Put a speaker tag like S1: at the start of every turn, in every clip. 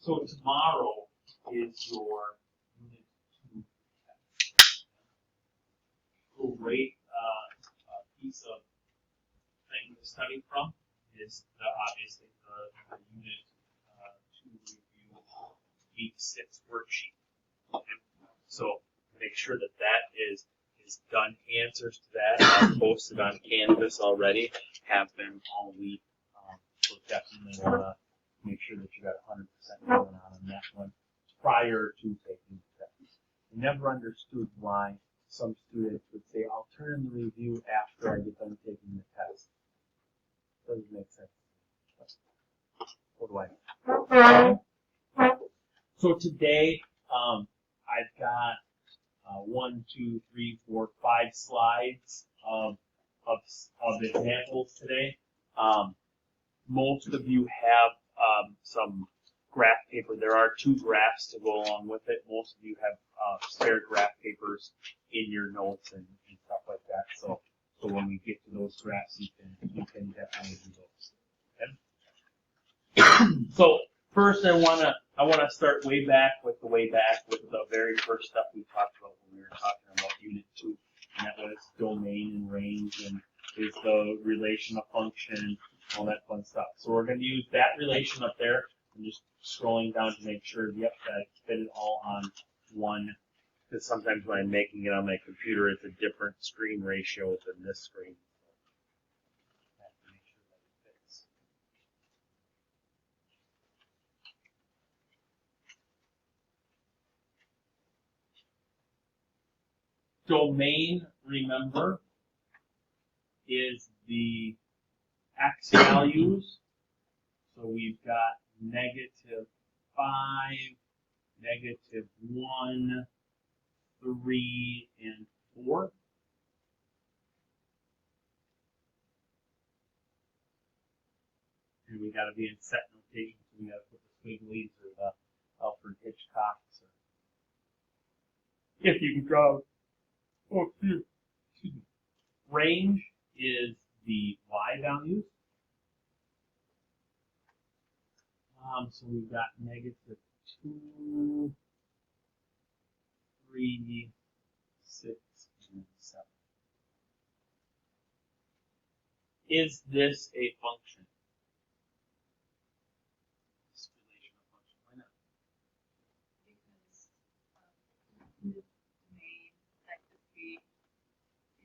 S1: So tomorrow is your unit 2 test. Great piece of thing to study from is obviously the unit 2 review week 6 worksheet. Okay? So make sure that is done. Answers to that are posted on Canvas already, have been all week. So definitely want to make sure that you got 100% going on that one prior to taking the test. I never understood why some students would say, I'll turn in the review after I get done taking the test. Doesn't make sense. What do I know? So today, I've got 1, 2, 3, 4, 5 slides of examples today. Most of you have some graph paper. There are 2 graphs to go along with it. Most of you have spare graph papers in your notes and stuff like that. So when we get to those graphs, you can definitely do those. Okay? So first, I wanna start way back with the very first stuff we talked about when we were talking about Unit 2, and that was domain and range, and is the relation of function, all that fun stuff. So we're going to use that relation up there. I'm just scrolling down to make sure, yep, that I fit it all on one. Because sometimes when I'm making it on my computer, it's a different screen ratio than this screen. I have to make sure that it fits. Domain, remember, is the x values. So we've got -5, -1, 3, and 4. And we got to be in set notation, so we got to put the squigglies or the Alfred Hitchcocks. If you can draw, excuse me. Range is the y values. So we've got -2, 3, 6, and 7. Is this a function? This relation of function. Why not?
S2: Because the domain effectively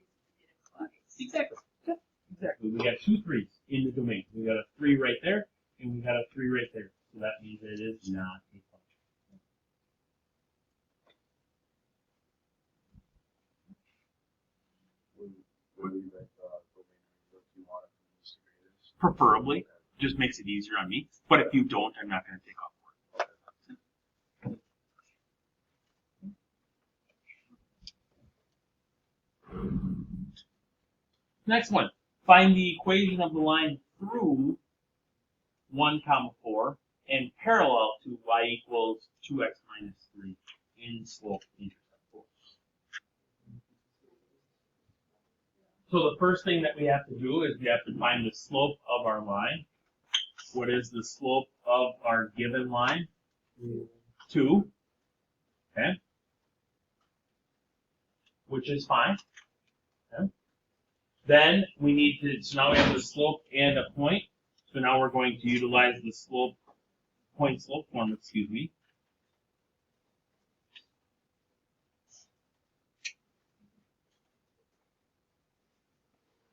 S2: is inequalities.
S1: Exactly. Yeah, exactly. We got 2 3s in the domain. We got a 3 right there, and we got a 3 right there. So that means that it is not a function.
S3: What do you think domain what you want it to be?
S1: Preferably. Just makes it easier on me. But if you don't, I'm not going to take off work. Next one. Find the equation of the line through 1, 4 and parallel to y equals 2x minus 3 in slope intercept 4. So the first thing that we have to do is we have to find the slope of our line. What is the slope of our given line? 2. Okay. Which is fine. Okay. Then we need to, so now we have the slope and a point. So now we're going to utilize the slope, point slope form, excuse me.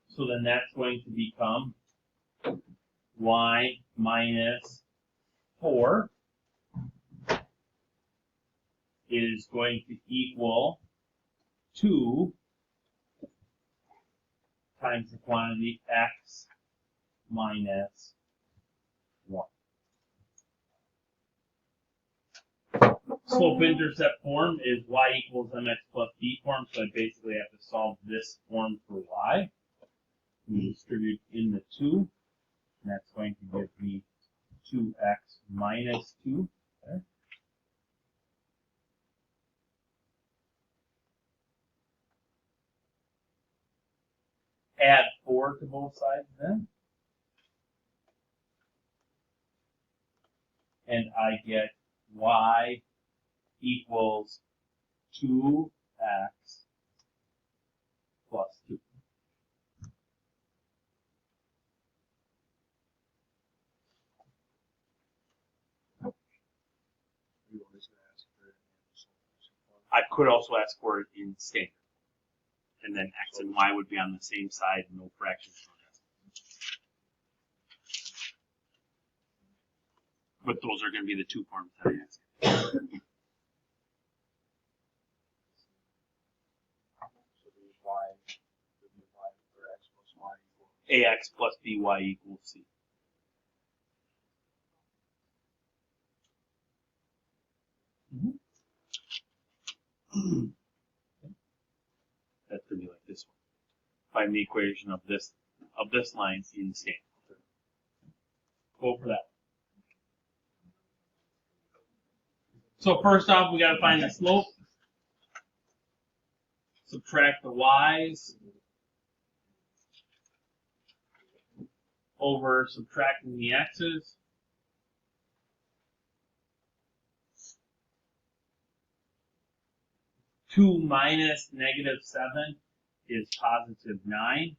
S1: So then that's going to become y minus 4 is going to equal 2 times the quantity x minus 1. Slope-intercept form is y equals mx plus b form, so I basically have to solve this form for y. We distribute in the 2, and that's going to give me 2x minus 2. Okay. Add 4 to both sides then. And I get y equals 2x plus 2.
S3: We always gonna ask for it.
S1: I could also ask for it in standard. And then x and y would be on the same side, no fractions. No decimals. But those are going to be the two forms that I ask.
S3: So the y for x plus y equals.
S1: ax plus by equals c. That's going to be like this one. Find the equation of this line in standard. Go for that. So first off, we got to find the slope. Subtract the y's over subtracting the x's. Two minus -7 is positive 9.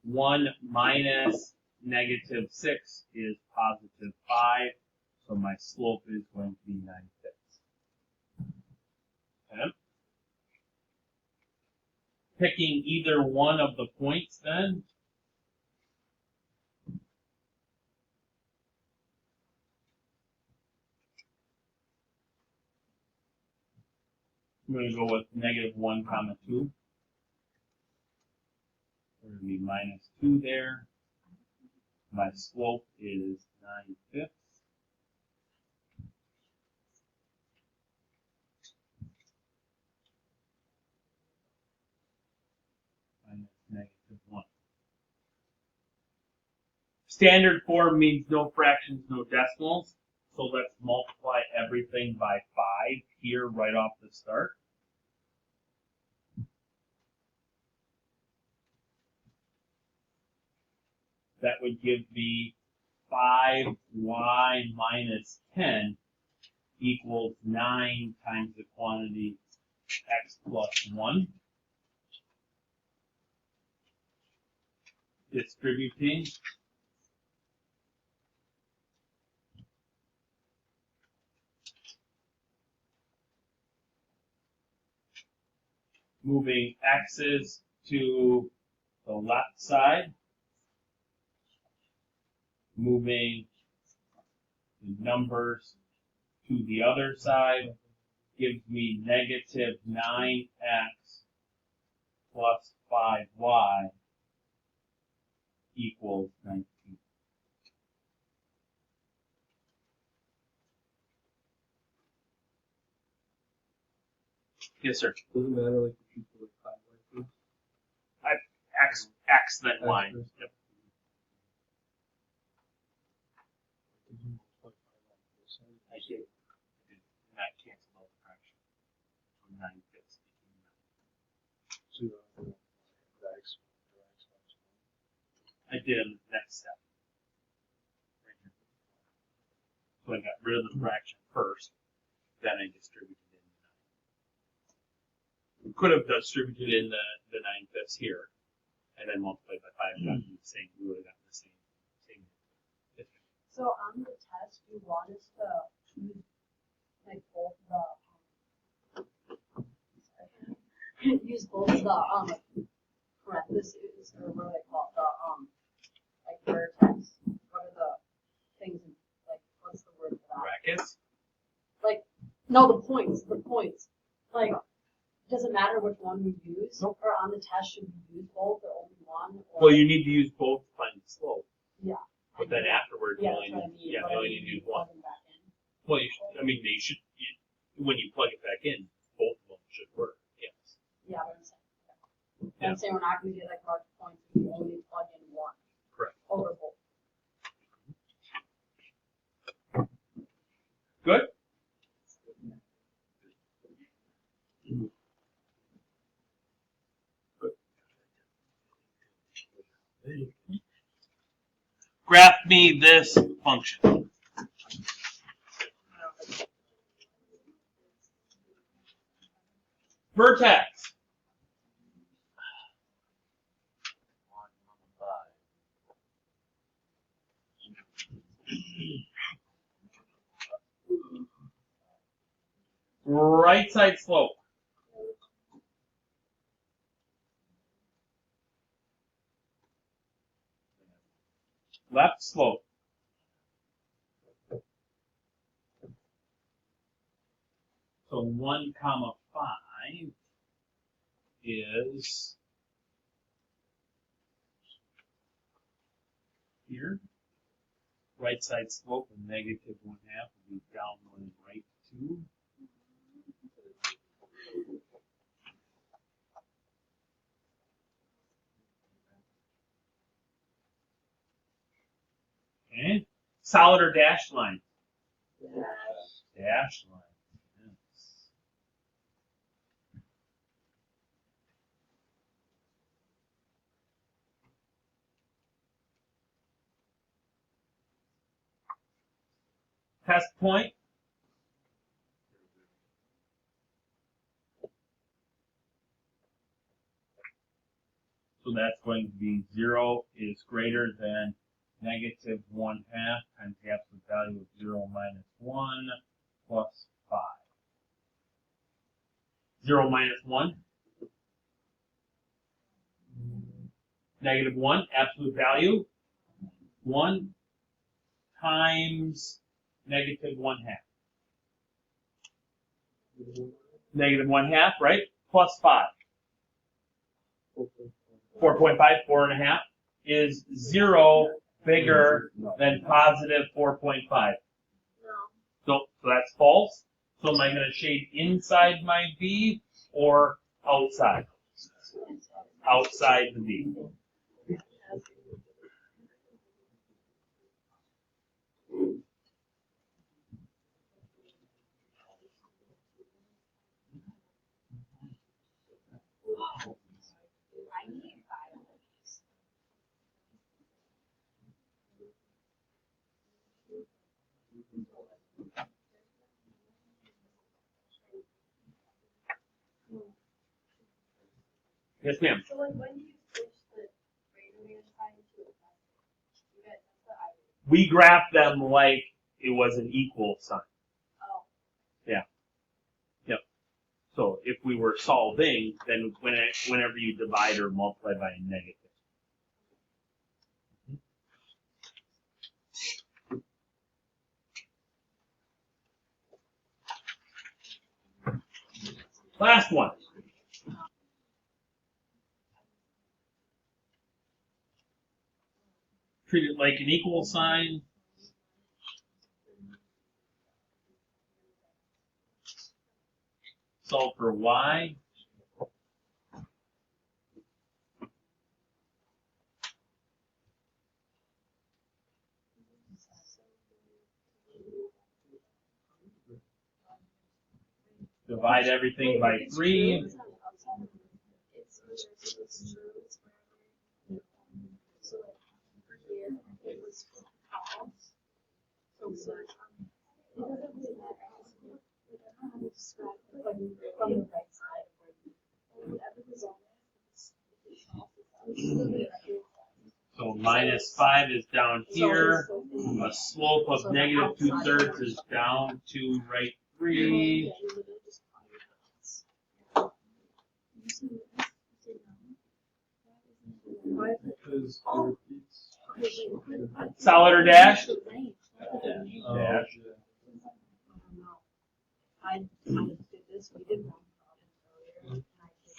S1: 1 minus -6 is positive 5. So my slope is going to be 9/5. Okay. Picking either one of the points then. I'm going to go with -1, 2. There's going to be -2 there. My slope is 9/5. Minus -1. Standard form means no fractions, no decimals. So let's multiply everything by 5 here right off the start. That would give me 5y minus 10 equals 9 times the quantity x plus 1. Distributing. Moving x's to the left side. Moving the numbers to the other side gives me negative 9x plus 5y equals 19. Yes, sir.
S3: Doesn't matter like if you put like 5 like this.
S1: X then y.
S3: X.
S1: Yep. I did. And that canceled out the fraction. So 9/5 became 9.
S3: So the x plus
S1: I did in the next step. Right here. So I got rid of the fraction first, then I distributed in the 9. Could have distributed in the 9/5 here, and then multiplied by 5 and gotten the same. We would have gotten the same.
S2: So on the test, you want us to use like both the use both the parentheses or what do they call it? The like vertex. What are the things like what's the word for that?
S1: Brackets?
S2: Like no, the points. Like does it matter which one we use?
S1: Nope.
S2: Or on the test should we use both or only one? Or,
S1: Well, you need to use both to find the slope.
S2: yeah.
S1: But then afterwards,
S2: Yeah,
S1: you
S2: that's what I
S1: only
S2: mean.
S1: need,
S2: But
S1: you
S2: I
S1: only
S2: mean,
S1: need to use one.
S2: plug them back in.
S1: Well, when you plug it back in, both of them should work. Yes.
S2: Yeah, but I'm saying. Okay.
S1: Yeah.
S2: I'm saying we're not going to get like large points. We only plug in one.
S1: Correct.
S2: Over both.
S1: Good? Graph me this function. Vertex. Right side slope. Left slope. So 1, 5 is here. Right side slope of -1/2 will be down 1 and right 2. Okay. Solid or dashed line? Dashed line. Yes. Test point. So that's going to be 0 is greater than -1/2 times the absolute value of 0 minus 1 plus 5. 0 minus 1. -1, absolute value. 1 times -1/2. -1/2, right? Plus 5. 4.5, 4.5 is 0 bigger than positive 4.5. So that's false. So am I going to shade inside my V or outside? Outside the V. Yes, ma'am.
S4: So like when do you switch the greater than sign to a less? You guys, that's what I do.
S1: We graphed them like it was an equal sign.
S4: Oh.
S1: Yeah. Yep. So if we were solving, then whenever you divide or multiply by a negative. Last one. Treat it like an equal sign. Solve for y. Divide everything by 3.
S2: From the right side.
S1: So -5 is down here. A slope of -2/3 is down to right 3.
S3: Because it repeats.
S1: Solid or dash? Dash.
S2: I did this, we did one earlier, and I did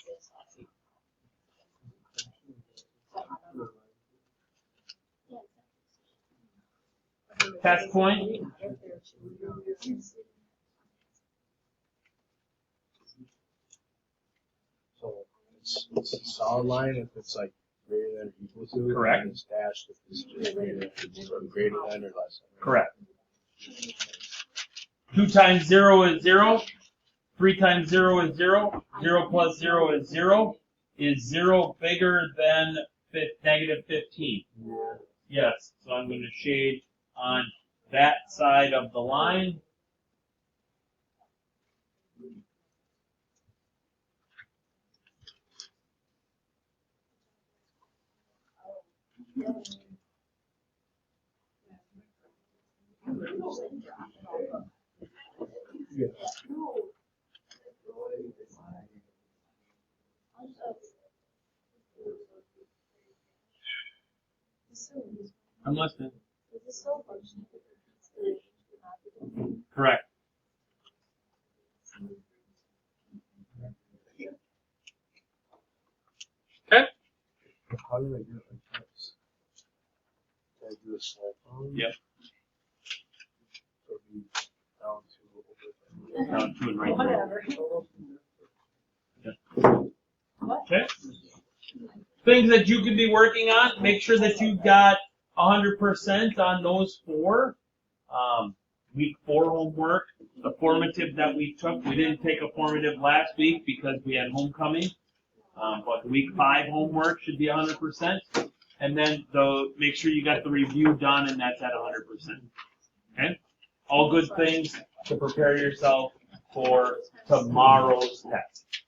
S2: this.
S1: Test point.
S3: So it's a solid line if it's like greater than or equal to it.
S1: Correct.
S3: And it's dashed if it's just greater than or less than.
S1: Correct. 2 times 0 is 0. 3 times 0 is 0. 0 plus 0 is 0. Is 0 bigger than -15? Yes. So I'm going to shade on that side of the line. I'm listening. Correct. Okay.
S3: How do I do it like this? Can I do a slide phone?
S1: Yep.
S3: So it'd be down to over.
S1: Down to and right.
S2: Whatever.
S1: Okay. Things that you could be working on, make sure that you got 100% on those 4. Week 4 homework, the formative that we took, we didn't take a formative last week because we had homecoming. But the week 5 homework should be 100%. And then make sure you got the review done and that's at 100%. Okay? All good things to prepare yourself for tomorrow's test.